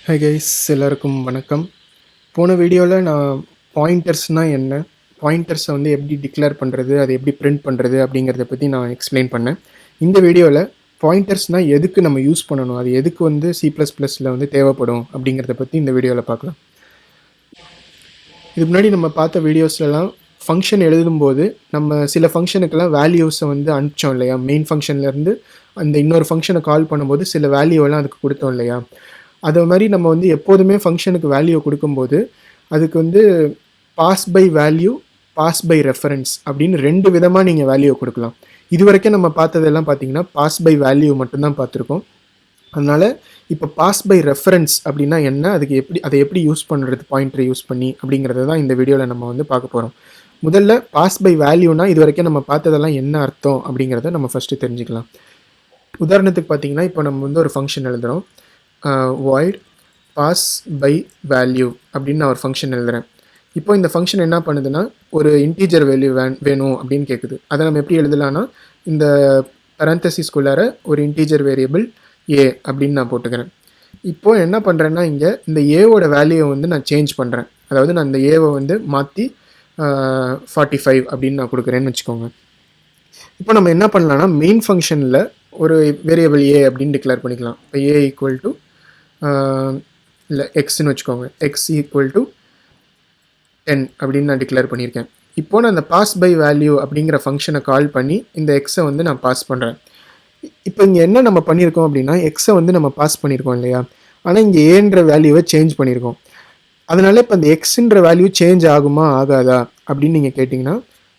Hi guys, எல்லாருக்கும் வணக்கம். போன வீடியோவில் நான் பாயிண்டர்ஸ்னால் என்ன, பாயிண்டர்ஸை வந்து எப்படி டிக்ளேர் பண்ணுறது, அதை எப்படி பிரிண்ட் பண்ணுறது அப்படிங்கிறத பற்றி நான் எக்ஸ்பிளைன் பண்ணேன். இந்த வீடியோவில் பாயிண்டர்ஸ்னால் எதுக்கு நம்ம யூஸ் பண்ணணும், அது எதுக்கு வந்து C++ல் வந்து தேவைப்படும் அப்படிங்கிறத பற்றி இந்த வீடியோவில் பார்க்கலாம். இதுக்கு முன்னாடி நம்ம பார்த்த வீடியோஸ்லாம் ஃபங்க்ஷன் எழுதும்போது நம்ம சில ஃபங்க்ஷனுக்கெல்லாம் வேல்யூஸை வந்து அனுப்பிச்சோம் இல்லையா, மெயின் ஃபங்க்ஷன்லேருந்து அந்த இன்னொரு ஃபங்க்ஷனை கால் பண்ணும்போது சில வேல்யூவெல்லாம் அதுக்கு கொடுத்தோம் இல்லையா. அதே மாதிரி நம்ம வந்து எப்போதுமே ஃபங்க்ஷனுக்கு வேல்யூ கொடுக்கும்போது அதுக்கு வந்து pass by value, pass by reference அப்படின்னு ரெண்டு விதமாக நீங்கள் வேல்யூ கொடுக்கலாம். இது வரைக்கும் நம்ம பார்த்ததெல்லாம் பார்த்தீங்கன்னா பாஸ் பை வேல்யூ மட்டும்தான் பார்த்துருக்கோம். அதனால் இப்போ பாஸ் பை ரெஃபரன்ஸ் அப்படின்னா என்ன, அதை எப்படி யூஸ் பண்ணுறது பாயிண்டரை யூஸ் பண்ணி அப்படிங்கிறத தான் இந்த வீடியோவில் நம்ம வந்து பார்க்க போகிறோம். முதல்ல பாஸ் பை வேல்யூனா இது வரைக்கும் நம்ம பார்த்ததெல்லாம் என்ன அர்த்தம் அப்படிங்கிறத நம்ம ஃபஸ்ட்டு தெரிஞ்சுக்கலாம். உதாரணத்துக்கு பார்த்தீங்கன்னா இப்போ நம்ம வந்து ஒரு ஃபங்க்ஷன் எழுதுகிறோம், void pass by value அப்படின்னு நான் ஒரு ஃபங்க்ஷன் எழுதுகிறேன். இப்போ இந்த ஃபங்க்ஷன் என்ன பண்ணுதுன்னா ஒரு இன்டீஜர் வேல்யூ வேணும் அப்படின்னு கேட்குது. அதை நம்ம எப்படி எழுதலான்னா இந்த பரந்தசிஸ்குள்ளார ஒரு இன்டீஜர் வேரியபிள் ஏ அப்படின்னு நான் போட்டுக்கிறேன். இப்போது என்ன பண்ணுறேன்னா இங்கே இந்த ஏவோட வேல்யூவை வந்து நான் சேஞ்ச் பண்ணுறேன். அதாவது நான் இந்த ஏவை வந்து மாற்றி 45 அப்படின்னு நான் கொடுக்குறேன்னு வச்சுக்கோங்க. இப்போ நம்ம என்ன பண்ணலான்னா மெயின் ஃபங்க்ஷனில் ஒரு வேரியபிள் ஏ அப்படின்னு டிக்ளேர் பண்ணிக்கலாம். இப்போ ஏ ஈக்குவல் டு இல்லை எக்ஸ்ன்னு வச்சுக்கோங்க, எக்ஸ் ஈக்குவல் டு 10 அப்படின்னு நான் டிக்ளேர் பண்ணியிருக்கேன். இப்போது நான் அந்த பாஸ் பை வேல்யூ அப்படிங்கிற ஃபங்க்ஷனை கால் பண்ணி இந்த எக்ஸை வந்து நான் பாஸ் பண்ணுறேன். இப்போ இங்கே என்ன நம்ம பண்ணியிருக்கோம் அப்படின்னா எக்ஸை வந்து நம்ம பாஸ் பண்ணியிருக்கோம் இல்லையா, ஆனால் இங்கே ஏன்ற வேல்யூவை சேஞ்ச் பண்ணியிருக்கோம். அதனால் இப்போ இந்த எக்ஸுன்ற வேல்யூ சேஞ்ச் ஆகுமா ஆகாதா அப்படின்னு நீங்கள் கேட்டிங்கன்னா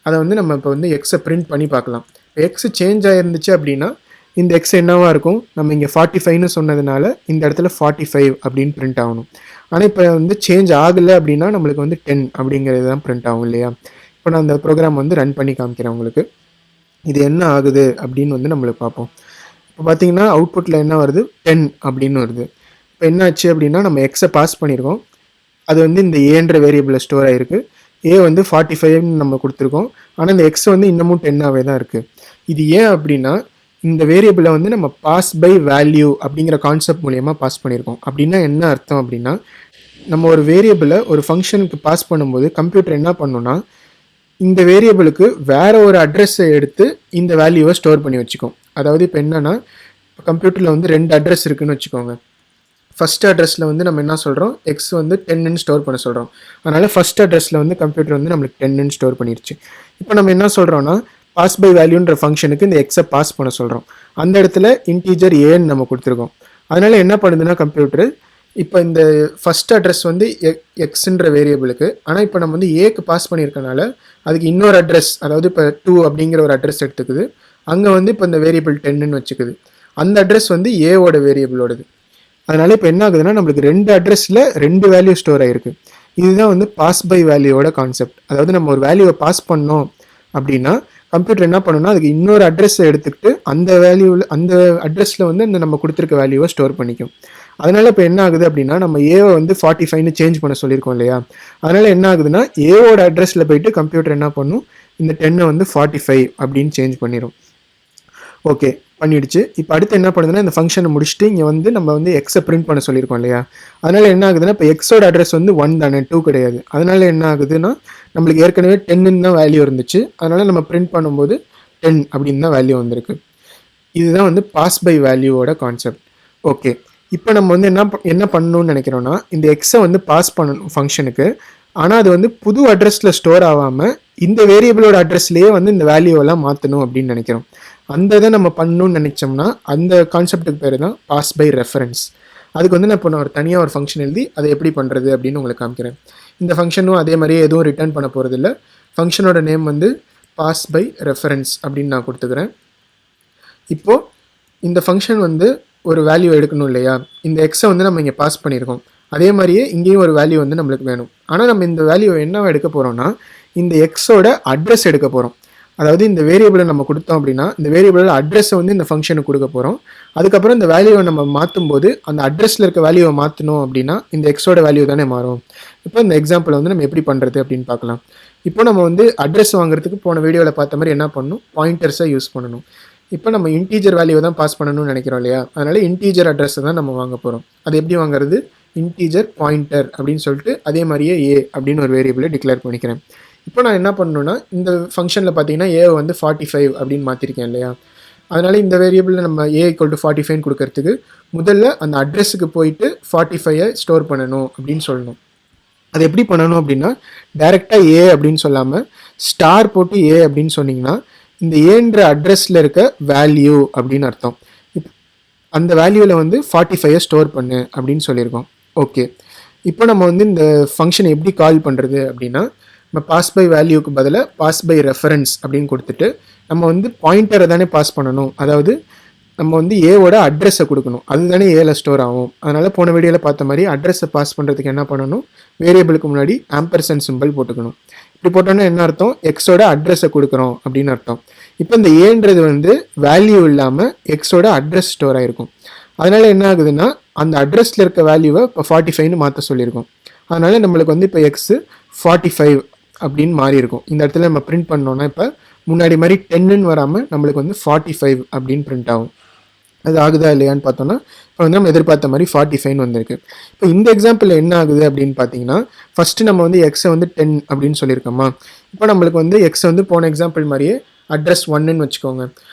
அதை வந்து நம்ம இப்போ வந்து எக்ஸை பிரிண்ட் பண்ணி பார்க்கலாம். இப்போ எக்ஸ் சேஞ்ச் ஆகிருந்துச்சு அப்படின்னா இந்த எக்ஸ் என்னவாக இருக்கும், நம்ம இங்கே 45ன்னு சொன்னதுனால இந்த இடத்துல 45 அப்படின்னு பிரிண்ட் ஆகணும். ஆனால் இப்போ வந்து சேஞ்ச் ஆகலை அப்படின்னா நம்மளுக்கு வந்து 10 அப்படிங்கிறது தான் பிரிண்ட் ஆகும் இல்லையா. இப்போ நான் அந்த ப்ரோக்ராம் வந்து ரன் பண்ணி காமிக்கிறேன் உங்களுக்கு. இது என்ன ஆகுது அப்படின்னு வந்து நம்மளுக்கு பார்ப்போம். இப்போ பார்த்தீங்கன்னா அவுட்புட்டில் என்ன வருது, 10 அப்படின்னு வருது. இப்போ என்ன ஆச்சு அப்படின்னா நம்ம எக்ஸை பாஸ் பண்ணியிருக்கோம், அது வந்து இந்த ஏன்ற வேரியபிளில் ஸ்டோர் ஆகிருக்கு. ஏ வந்து 45ன்னு நம்ம கொடுத்துருக்கோம், ஆனால் இந்த எக்ஸ் வந்து இன்னமும் 10ஆகவே தான் இருக்குது. இது ஏன் அப்படின்னா இந்த வேரியபிளை வந்து நம்ம பாஸ் பை வேல்யூ அப்படிங்கிற கான்செப்ட் மூலயமா பாஸ் பண்ணியிருக்கோம். அப்படின்னா என்ன அர்த்தம் அப்படின்னா நம்ம ஒரு வேரியபிளை ஒரு ஃபங்க்ஷனுக்கு பாஸ் பண்ணும்போது கம்ப்யூட்டர் என்ன பண்ணோன்னா இந்த வேரியபிளுக்கு வேற ஒரு அட்ரஸை எடுத்து இந்த வேல்யூவை ஸ்டோர் பண்ணி வச்சுக்கோம். அதாவது இப்போ என்னன்னா இப்போ கம்ப்யூட்டரில் வந்து 2 அட்ரஸ் இருக்குதுன்னு வச்சுக்கோங்க. ஃபஸ்ட் அட்ரஸில் வந்து நம்ம என்ன சொல்கிறோம், எக்ஸ் வந்து 10ன்னு ஸ்டோர் பண்ண சொல்கிறோம். அதனால் ஃபஸ்ட் அட்ரஸில் வந்து கம்ப்யூட்டர் வந்து நம்மளுக்கு 10ன்னு ஸ்டோர் பண்ணிடுச்சு. இப்போ நம்ம என்ன சொல்கிறோன்னா பாஸ் பை வேல்யூன்ற ஃபங்க்ஷனுக்கு இந்த எக்ஸை பாஸ் பண்ண சொல்கிறோம். அந்த இடத்துல இன்டீஜர் ஏன்னு நம்ம கொடுத்துருக்கோம். அதனால் என்ன பண்ணுதுன்னா கம்ப்யூட்டர் இப்போ இந்த ஃபஸ்ட் அட்ரஸ் வந்து எக்ஸுன்ற வேரியபிளுக்கு, ஆனால் இப்போ நம்ம வந்து ஏக்கு பாஸ் பண்ணியிருக்கனால அதுக்கு இன்னொரு அட்ரஸ், அதாவது இப்போ 2 அப்படிங்கிற ஒரு அட்ரஸ் எடுத்துக்குது. அங்கே வந்து இப்போ இந்த வேரியபிள் 10ன்னு வச்சுக்குது. அந்த அட்ரஸ் வந்து ஏவோட வேரியபிளோடது. அதனால் இப்போ என்ன ஆகுதுன்னா நம்மளுக்கு 2 அட்ரஸில் 2 வேல்யூ ஸ்டோர் ஆகிருக்கு. இதுதான் வந்து பாஸ் பை வேல்யூவோட கான்செப்ட். அதாவது நம்ம ஒரு வேல்யூவை பாஸ் பண்ணோம் அப்படின்னா கம்ப்யூட்டர் என்ன பண்ணணும்னா அதுக்கு இன்னொரு அட்ரஸை எடுத்துக்கிட்டு அந்த வேல்யூவில் அந்த அட்ரஸில் வந்து இந்த நம்ம கொடுத்துருக்க வேல்யூவை ஸ்டோர் பண்ணிக்கும். அதனால் இப்போ என்ன ஆகுது அப்படின்னா நம்ம ஏவை வந்து 45ன்னு சேஞ்ச் பண்ண சொல்லியிருக்கோம் இல்லையா. அதனால் என்ன ஆகுதுன்னா ஏவோட அட்ரஸில் போயிட்டு கம்ப்யூட்டர் என்ன பண்ணும், இந்த 10 வந்து 45 அப்படின்னு சேஞ்ச் பண்ணிடும். ஓகே, பண்ணிடுச்சு. இப்போ அடுத்து என்ன பண்ணுதுன்னா இந்த ஃபங்க்ஷனை முடிச்சுட்டு இங்கே வந்து நம்ம வந்து எக்ஸை பிரிண்ட் பண்ண சொல்லியிருக்கோம் இல்லையா. அதனால் என்ன ஆகுதுன்னா இப்போ எக்ஸோட அட்ரஸ் வந்து 1 தானே, 2 கிடையாது. அதனால் என்ன ஆகுதுன்னா நம்மளுக்கு ஏற்கனவே 10ன்னு தான் வேல்யூ இருந்துச்சு. அதனால் நம்ம பிரிண்ட் பண்ணும்போது 10 அப்படின்னு தான் வேல்யூ வந்திருக்கு. இதுதான் வந்து பாஸ் பை வேல்யூவோட கான்செப்ட். ஓகே, இப்போ நம்ம வந்து என்ன பண்ணணும்னு நினைக்கிறோன்னா இந்த எக்ஸை வந்து பாஸ் பண்ணணும் ஃபங்க்ஷனுக்கு, ஆனால் அது வந்து புது அட்ரஸில் ஸ்டோர் ஆகாமல் இந்த வேரியபிளோட அட்ரஸ்லேயே வந்து இந்த வேல்யூவெல்லாம் மாற்றணும் அப்படின்னு நினைக்கிறோம். அந்த இதை நம்ம பண்ணணும்னு நினச்சோம்னா அந்த கான்செப்டுக்கு பேர் தான் பாஸ் பை ரெஃபரன்ஸ். அதுக்கு வந்து நான் இப்போ ஒரு தனியாக ஒரு ஃபங்க்ஷன் எழுதி அதை எப்படி பண்ணுறது அப்படின்னு உங்களுக்கு காமிக்கிறேன். இந்த ஃபங்க்ஷனும் அதே மாதிரியே எதுவும் ரிட்டர்ன் பண்ண போகிறதில்ல. ஃபங்க்ஷனோட நேம் வந்து பாஸ் பை ரெஃபரன்ஸ் அப்படின்னு நான் கொடுத்துக்கிறேன். இப்போது இந்த ஃபங்க்ஷன் வந்து ஒரு வேல்யூ எடுக்கணும் இல்லையா. இந்த எக்ஸை வந்து நம்ம இங்கே பாஸ் பண்ணியிருக்கோம், அதே மாதிரியே இங்கேயும் ஒரு வேல்யூ வந்து நம்மளுக்கு வேணும். ஆனால் நம்ம இந்த வேல்யூவை என்ன எடுக்க போகிறோம்னா இந்த எக்ஸோட அட்ரஸ் எடுக்க போகிறோம். அதாவது இந்த வேரியபிளை நம்ம கொடுத்தோம் அப்படின்னா இந்த வேரியபிளோட அட்ரஸை வந்து இந்த ஃபங்க்ஷனுக்கு கொடுக்க போகிறோம். அதுக்கப்புறம் இந்த வேல்யூவை நம்ம மாற்றும் போது அந்த அட்ரஸில் இருக்க வேல்யூவை மாற்றணும் அப்படின்னா இந்த எக்ஸோட வேல்யூ தானே மாறும். இப்போ இந்த எக்ஸாம்பிளை வந்து நம்ம எப்படி பண்ணுறது அப்படின்னு பார்க்கலாம். இப்போ நம்ம வந்து அட்ரஸ் வாங்குறதுக்கு போன வீடியோவில் பார்த்த மாதிரி என்ன பண்ணணும், பாயிண்டர்ஸை யூஸ் பண்ணணும். இப்போ நம்ம இன்டீஜர் வேல்யூவை தான் பாஸ் பண்ணணும்னு நினைக்கிறோம் இல்லையா. அதனால் இன்டீஜர் அட்ரஸை தான் நம்ம வாங்க போகிறோம். அது எப்படி வாங்குறது, இன்டீஜர் பாயிண்டர் அப்படின்னு சொல்லிட்டு அதே மாதிரியே ஏ அப்படின்னு ஒரு வேரியபிளை டிக்ளேர் பண்ணிக்கிறேன். இப்போ நான் என்ன பண்ணணும்னா இந்த ஃபங்க்ஷனில் பார்த்தீங்கன்னா ஏ வந்து 45 அப்படின்னு மாற்றிருக்கேன் இல்லையா. அதனால் இந்த வேரியபிளில் நம்ம ஏ ஈக்குவல் டு 45 கொடுக்கறதுக்கு முதல்ல அந்த அட்ரஸுக்கு போயிட்டு 45ஐ ஸ்டோர் பண்ணணும் அப்படின்னு சொல்லணும். அது எப்படி பண்ணணும் அப்படின்னா டைரெக்டாக ஏ அப்படின்னு சொல்லாமல் ஸ்டார் போட்டு ஏ அப்படின்னு சொன்னீங்கன்னா இந்த ஏன்ற அட்ரஸில் இருக்க வேல்யூ அப்படின்னு அர்த்தம். அந்த வேல்யூவில் வந்து 45ஐ ஸ்டோர் பண்ணு அப்படின்னு சொல்லியிருக்கோம். ஓகே, இப்போ நம்ம வந்து இந்த ஃபங்க்ஷனை எப்படி கால் பண்ணுறது அப்படின்னா நம்ம பாஸ் பை வேல்யூக்கு பதிலாக பாஸ் பை ரெஃபரன்ஸ் அப்படின்னு கொடுத்துட்டு நம்ம வந்து பாயிண்டரை தானே பாஸ் பண்ணணும். அதாவது நம்ம வந்து ஏவோட அட்ரஸை கொடுக்கணும், அதுதானே ஏல ஸ்டோர் ஆகும். அதனால் போன வீடியோவில் பார்த்த மாதிரி அட்ரஸை பாஸ் பண்ணுறதுக்கு என்ன பண்ணணும், வேரியபிளுக்கு முன்னாடி ஆம்பர்சன்ட் சிம்பிள் போட்டுக்கணும். இப்படி போட்டோன்னா என்ன அர்த்தம், எக்ஸோட அட்ரஸை கொடுக்குறோம் அப்படின்னு அர்த்தம். இப்போ இந்த ஏன்றது வந்து வேல்யூ இல்லாமல் எக்ஸோட அட்ரஸ் ஸ்டோர் ஆகிருக்கும். அதனால் என்ன ஆகுதுன்னா அந்த அட்ரஸில் இருக்க வேல்யூவை இப்போ 45ன்னு மாற்ற சொல்லியிருக்கோம். அதனால் நம்மளுக்கு வந்து இப்போ எக்ஸு 45 அப்படின்னு மாறி இருக்கும். இந்த இடத்துல நம்ம பிரிண்ட் பண்ணோன்னா இப்போ முன்னாடி மாதிரி 10ன்னு வராமல் நம்மளுக்கு வந்து 45 அப்படின்னு பிரிண்ட் ஆகும். அது ஆகுதா இல்லையான்னு பார்த்தோன்னா இப்போ வந்து நம்ம எதிர்பார்த்த மாதிரி 45 வந்திருக்கு. இப்போ இந்த எக்ஸாம்பிளில் என்ன ஆகுது அப்படின்னு பார்த்தீங்கன்னா ஃபஸ்ட்டு நம்ம வந்து எக்ஸை வந்து 10 அப்படின்னு சொல்லியிருக்கோமா. இப்போ நம்மளுக்கு வந்து எக்ஸை வந்து போன எக்ஸாம்பிள் மாதிரியே அட்ரஸ் 1ன்னு வச்சுக்கோங்க,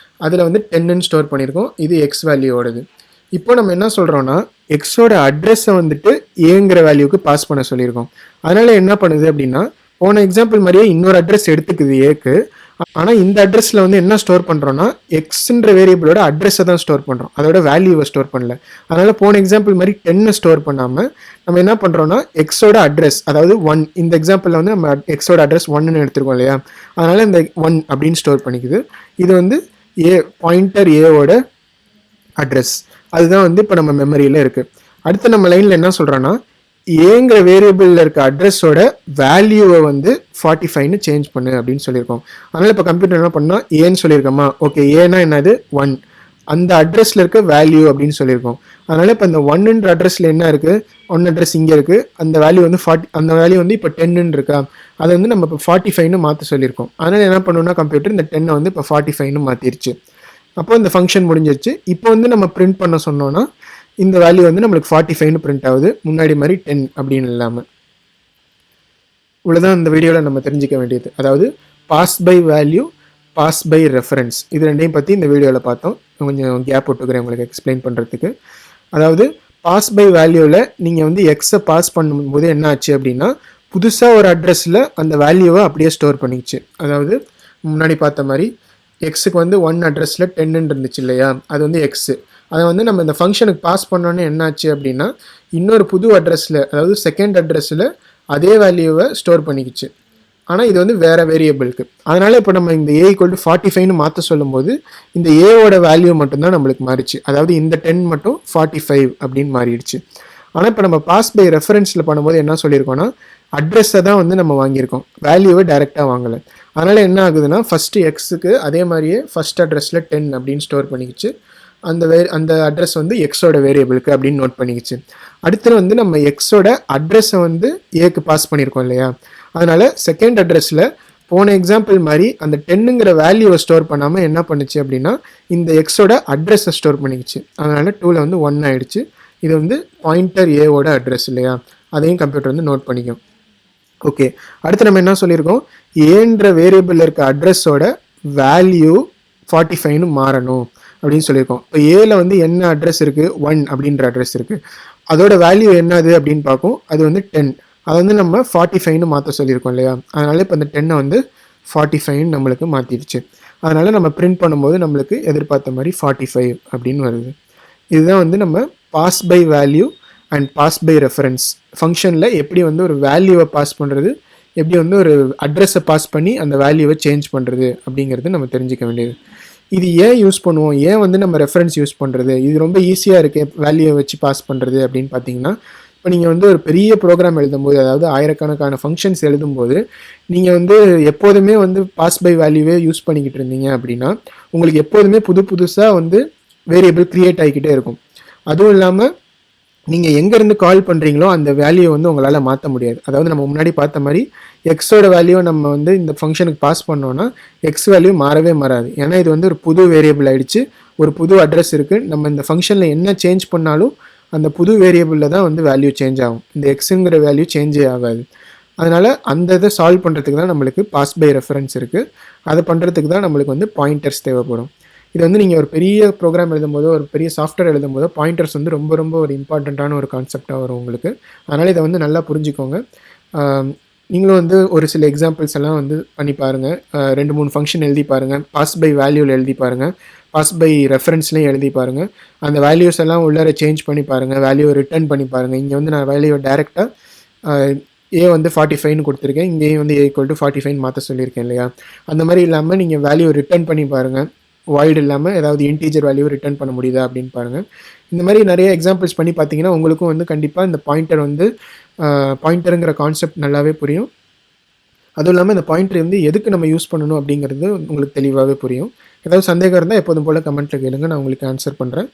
அதில் வந்து 10ன்னு ஸ்டோர் பண்ணியிருக்கோம். இது எக்ஸ் வேல்யூவோடது. இப்போ நம்ம என்ன சொல்கிறோன்னா எக்ஸோட அட்ரஸை வந்துட்டு ஏங்கிற வேல்யூக்கு பாஸ் பண்ண சொல்லியிருக்கோம். அதனால் என்ன பண்ணுது அப்படின்னா போன எக்ஸாம்பிள் மாதிரியே இன்னொரு அட்ரஸ் எடுத்துக்குது ஏக்கு. ஆனால் இந்த அட்ரஸில் வந்து என்ன ஸ்டோர் பண்ணுறோன்னா எக்ஸ்ன்ற வேரியபிளோட அட்ரஸை தான் ஸ்டோர் பண்ணுறோம், அதோட வேல்யூவை ஸ்டோர் பண்ணல. அதனால் போன எக்ஸாம்பிள் மாதிரி 10 ஸ்டோர் பண்ணாமல் நம்ம என்ன பண்ணுறோன்னா எக்ஸோட அட்ரஸ், அதாவது 1, இந்த எக்ஸாம்பிளில் வந்து நம்ம எக்ஸோட அட்ரஸ் 1ன்னு எடுத்துருக்கோம் இல்லையா. அதனால் இந்த 1 அப்படின்னு ஸ்டோர் பண்ணிக்குது. இது வந்து ஏ பாயிண்டர் ஏவோட அட்ரஸ், அதுதான் வந்து இப்போ நம்ம மெமரியில் இருக்குது. அடுத்து நம்ம லைனில் என்ன சொல்கிறோன்னா ஏங்கிற வேரியபிளில் இருக்க அட்ரஸோட வேல்யூவை வந்து 45ன்னு சேஞ்ச் பண்ணு அப்படின்னு சொல்லியிருக்கோம். அதனால் இப்போ கம்ப்யூட்டர் என்ன பண்ணால் ஏன்னு சொல்லியிருக்கோமா. ஓகே, ஏன்னா என்னது 1, அந்த அட்ரஸில் இருக்க வேல்யூ அப்படின்னு சொல்லியிருக்கோம். அதனால் இப்போ இந்த 1ன்ற அட்ரஸில் என்ன இருக்குது, 1 அட்ரஸ் இங்கே இருக்குது, அந்த வேல்யூ வந்து 40, அந்த வேல்யூ வந்து இப்போ 10ன்னு இருக்கா, அதை வந்து நம்ம இப்போ 45ன்னு மாற்ற சொல்லியிருக்கோம். அதனால் என்ன பண்ணணும்னா கம்ப்யூட்டர் இந்த 10 வந்து இப்போ 45ன்னு மாற்றிருச்சு. அப்போ இந்த ஃபங்க்ஷன் முடிஞ்சிருச்சு. இப்போ வந்து நம்ம பிரிண்ட் பண்ண சொன்னோன்னா இந்த வேல்யூ வந்து நம்மளுக்கு 45ன்னு பிரிண்ட் ஆகுது, முன்னாடி மாதிரி 10 அப்படின்னு இல்லாமல். இவ்வளோதான் இந்த வீடியோவில் நம்ம தெரிஞ்சிக்க வேண்டியது. அதாவது pass by value, pass by reference, இது ரெண்டையும் பற்றி இந்த வீடியோவில் பார்த்தோம். கொஞ்சம் கேப் விட்டுக்கிறேன் உங்களுக்கு எக்ஸ்பிளைன் பண்ணுறதுக்கு. அதாவது பாஸ் பை வேல்யூவில் நீங்கள் வந்து எக்ஸை பாஸ் பண்ணும்போது என்ன ஆச்சு அப்படின்னா புதுசாக ஒரு அட்ரஸில் அந்த வேல்யூவை அப்படியே ஸ்டோர் பண்ணிச்சு. அதாவது முன்னாடி பார்த்த மாதிரி எக்ஸுக்கு வந்து 1 அட்ரஸில் 10ன்னு இருந்துச்சு இல்லையா, அது வந்து எக்ஸு. அதை வந்து நம்ம இந்த ஃபங்க்ஷனுக்கு பாஸ் பண்ணோன்னே என்னாச்சு அப்படின்னா இன்னொரு புது அட்ரஸில், அதாவது செகண்ட் அட்ரஸில் அதே வேல்யூவை ஸ்டோர் பண்ணிக்கிச்சு. ஆனால் இது வந்து வேறு வேரியபிளுக்கு. அதனால் இப்போ நம்ம இந்த ஏ ஈக்குவல் டு 45ன்னு மாற்ற சொல்லும்போது இந்த ஏவோட வேல்யூ மட்டும்தான் நம்மளுக்கு மாறிச்சு. அதாவது இந்த 10 மட்டும் 45 அப்படின்னு மாறிடுச்சு. ஆனால் இப்போ நம்ம பாஸ் பை ரெஃபரன்ஸில் பண்ணும்போது என்ன சொல்லியிருக்கோன்னா அட்ரஸை தான் வந்து நம்ம வாங்கியிருக்கோம், வேல்யூவை டைரெக்டாக வாங்கலை. அதனால் என்ன ஆகுதுன்னா ஃபஸ்ட்டு எக்ஸுக்கு அதே மாதிரியே ஃபஸ்ட் அட்ரஸில் 10 அப்படின்னு ஸ்டோர் பண்ணிக்கிச்சு. அந்த அட்ரஸ் வந்து எக்ஸோட வேரியபிளுக்கு அப்படின்னு நோட் பண்ணிக்கிச்சு. அடுத்து வந்து நம்ம எக்ஸோட அட்ரஸை வந்து ஏக்கு பாஸ் பண்ணியிருக்கோம் இல்லையா. அதனால் செகண்ட் அட்ரஸில் போன எக்ஸாம்பிள் மாதிரி அந்த 10ங்கிற வேல்யூவை ஸ்டோர் பண்ணாமல் என்ன பண்ணுச்சு அப்படின்னா இந்த எக்ஸோட அட்ரஸை ஸ்டோர் பண்ணிக்கிச்சு. அதனால் 2ல் வந்து 1 ஆகிடுச்சு. இது வந்து பாயிண்டர் ஏவோட அட்ரஸ் இல்லையா, அதையும் கம்ப்யூட்டர் வந்து நோட் பண்ணிக்கும். ஓகே, அடுத்து நம்ம என்ன சொல்லியிருக்கோம், ஏன்ற வேரியபிளில் இருக்க அட்ரஸோட வேல்யூ 45ன்னு மாறணும் அப்படின்னு சொல்லியிருக்கோம். இப்போ ஏல வந்து என்ன அட்ரஸ் இருக்குது, 1 அப்படின்ற அட்ரஸ் இருக்குது, அதோட வேல்யூ என்னது அப்படின்னு பார்க்கும், அது வந்து 10. அதை வந்து நம்ம 45ன்னு மாற்ற சொல்லியிருக்கோம் இல்லையா. அதனால் இப்போ இந்த 10 வந்து 45ன்னு நம்மளுக்கு மாற்றிடுச்சு. அதனால் நம்ம பிரிண்ட் பண்ணும்போது நம்மளுக்கு எதிர்பார்த்த மாதிரி 45 அப்படின்னு வருது. இதுதான் வந்து நம்ம pass by value and pass by reference ஃபங்க்ஷனில் எப்படி வந்து ஒரு வேல்யூவை பாஸ் பண்ணுறது, எப்படி வந்து ஒரு அட்ரஸை பாஸ் பண்ணி அந்த வேல்யூவை சேஞ்ச் பண்ணுறது அப்படிங்கிறது நம்ம தெரிஞ்சிக்க வேண்டியது. இது ஏன் யூஸ் பண்ணுவோம், ஏன் வந்து நம்ம ரெஃபரன்ஸ் யூஸ் பண்ணுறது, இது ரொம்ப ஈஸியாக இருக்குது வேல்யூவை வச்சு பாஸ் பண்ணுறது அப்படின்னு பார்த்தீங்கன்னா, இப்போ நீங்கள் வந்து ஒரு பெரிய ப்ரோக்ராம் எழுதும்போது, அதாவது ஆயிரக்கணக்கான ஃபங்க்ஷன்ஸ் எழுதும்போது நீங்கள் வந்து எப்போதுமே வந்து பாஸ் பை வேல்யூவே யூஸ் பண்ணிக்கிட்டு இருந்தீங்க அப்படின்னா உங்களுக்கு எப்போதுமே புதுசாக வந்து வேரியபிள் க்ரியேட் ஆகிக்கிட்டே இருக்கும். அதுவும் இல்லாமல் நீங்கள் எங்கேருந்து கால் பண்ணுறீங்களோ அந்த வேல்யூவை வந்து உங்களால் மாற்ற முடியாது. அதாவது நம்ம முன்னாடி பார்த்த மாதிரி எக்ஸோட வேல்யூவை நம்ம வந்து இந்த ஃபங்க்ஷனுக்கு பாஸ் பண்ணோன்னா எக்ஸ் வேல்யூ மாறவே மாறாது. ஏன்னா இது வந்து ஒரு புது வேரியபிள் ஆகிடுச்சு, ஒரு புது அட்ரஸ் இருக்குது. நம்ம இந்த ஃபங்க்ஷனில் என்ன சேஞ்ச் பண்ணாலும் அந்த புது வேரியபிளில் தான் வந்து வேல்யூ சேஞ்ச் ஆகும். இந்த எக்ஸுங்கிற வேல்யூ சேஞ்சே ஆகாது. அதனால் அந்த இதை சால்வ் பண்ணுறதுக்கு தான் நம்மளுக்கு பாஸ் பை ரெஃபரன்ஸ் இருக்குது. அதை பண்ணுறதுக்கு தான் நம்மளுக்கு வந்து பாயிண்டர்ஸ் தேவைப்படும். இது வந்து நீங்கள் ஒரு பெரிய ப்ரோக்ராம் எழுதும்போதோ ஒரு பெரிய சாஃப்ட்வேர் எழுதும்போதோ பாயிண்டர்ஸ் வந்து ரொம்ப ரொம்ப ஒரு இம்பார்ட்டண்ட்டான ஒரு கான்செப்டாக வரும் உங்களுக்கு. அதனால் இதை வந்து நல்லா புரிஞ்சுக்கோங்க. நீங்களும் வந்து ஒரு சில எக்ஸாம்பிள்ஸ் எல்லாம் வந்து பண்ணி பாருங்கள். 2-3 ஃபங்க்ஷன் எழுதி பாருங்கள். பாஸ் பை வேல்யூவில் எழுதி பாருங்கள். பாஸ் பை ரெஃபரன்ஸ்லையும் எழுதி பாருங்கள். அந்த வேல்யூஸ் எல்லாம் உள்ளார சேஞ்ச் பண்ணி பாருங்கள். வேல்யூவை ரிட்டர்ன் பண்ணி பாருங்கள். இங்கே வந்து நான் வேல்யூவை டேரெக்டாக ஏ வந்து 45ன்னு கொடுத்துருக்கேன். இங்கே வந்து A = 45 மாற்ற சொல்லியிருக்கேன் இல்லையா? அந்த மாதிரி இல்லாமல் நீங்கள் வேல்யூ ரிட்டர்ன் பண்ணி பாருங்கள். வாய்டு இல்லாமல் ஏதாவது இன்டீஜர் வேல்யூ ரிட்டர்ன் பண்ண முடியுதா அப்படின்னு பாருங்கள். இந்த மாதிரி நிறைய எக்ஸாம்பிள்ஸ் பண்ணி பார்த்தீங்கன்னா உங்களுக்கும் வந்து கண்டிப்பாக இந்த பாயிண்டர் வந்து பாயிண்டருங்கிற கான்செப்ட் நல்லாவே புரியும். அதுவும் இல்லாமல் இந்த பாயிண்டர் வந்து எதுக்கு நம்ம யூஸ் பண்ணணும் அப்படிங்கிறது உங்களுக்கு தெளிவாகவே புரியும். ஏதாவது சந்தேகம் இருந்தால் எப்போதும் போல் கமெண்ட்டில் கேளுங்க, நான் உங்களுக்கு ஆன்சர் பண்ணுறேன்.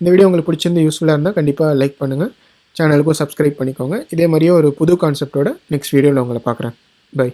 இந்த வீடியோ உங்களுக்கு பிடிச்சிருந்து யூஸ்ஃபுல்லாக இருந்தால் கண்டிப்பாக லைக் பண்ணுங்கள். சேனலுக்கும் சப்ஸ்கிரைப் பண்ணிக்கோங்க. இதே மாதிரியே ஒரு புது கான்செப்டோட நெக்ஸ்ட் வீடியோவில் உங்களை பார்க்குறேன். பை.